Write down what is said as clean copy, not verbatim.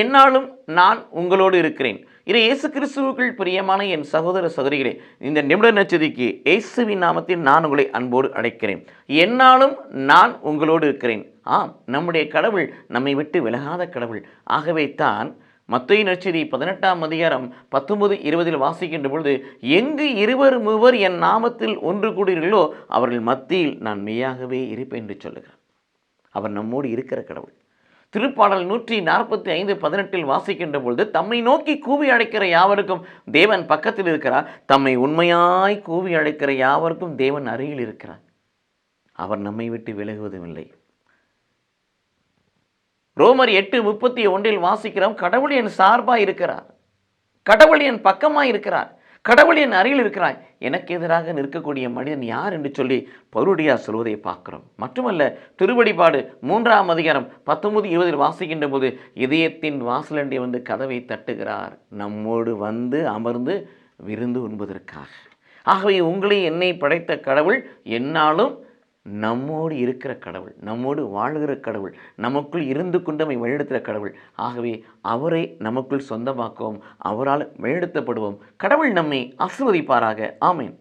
என்னாலும் நான் உங்களோடு இருக்கிறேன். இது இயேசு கிறிஸ்துவுக்குள் பிரியமான என் சகோதர சகோதரிகளே, இந்த நிமிட நச்சதிக்கு இயேசுவின் நாமத்தில் நான் உங்களை அன்போடு அழைக்கிறேன். என்னாலும் நான் உங்களோடு இருக்கிறேன். ஆம், நம்முடைய கடவுள் நம்மை விட்டு விலகாத கடவுள். ஆகவே தான் மத்தேயு நற்செய்தி 18ஆம் அதிகாரம் 19, 20 வாசிக்கின்ற பொழுது, எங்கு இருவர் மூவர் என் நாமத்தில் ஒன்று கூடுகிறீர்களோ அவர்கள் மத்தியில் நான் மெய்யாகவே இருப்பேன் என்று சொல்லுகிறார். அவர் நம்மோடு இருக்கிற கடவுள். திருப்பாடல் 145:18 வாசிக்கின்ற பொழுது, தம்மை நோக்கி கூவி அழைக்கிற யாவருக்கும் தேவன் பக்கத்தில் இருக்கிறார். தம்மை உண்மையாய் கூவி அழைக்கிற யாவருக்கும் தேவன் அருகில் இருக்கிறார். அவர் நம்மை விட்டு விலகுவதும் இல்லை. ரோமர் 8:31 வாசிக்கிறோம், கடவுள் என் சார்பாய் இருக்கிறார், கடவுள் என் பக்கமாய் இருக்கிறார், கடவுள் என் அருகில் இருக்கிறாய், எனக்கு எதிராக நிற்கக்கூடிய மனிதன் யார் என்று சொல்லி பவுலடியார் சொல்வதை பார்க்கிறோம். மட்டுமல்ல, திருவெளிப்பாடு 3ஆம் அதிகாரம் 19, 20 வாசிக்கின்ற போது, இதயத்தின் வாசலண்டை வந்து கதவை தட்டுகிறார், நம்மோடு வந்து அமர்ந்து விருந்து உண்பதற்காக. ஆகவே உங்களை என்னை படைத்த கடவுள் என்னாலும் நம்மோடு இருக்கிற கடவுள், நம்மோடு வாழ்கிற கடவுள், நமக்குள் இருந்து கொண்டு நம்மை வழிநடத்துகிற கடவுள். ஆகவே அவரை நமக்குள் சொந்தமாக்கவும், அவரால் வழிநடத்தப்படுவோம். கடவுள் நம்மை ஆசீர்வதிப்பாராக. ஆமென்.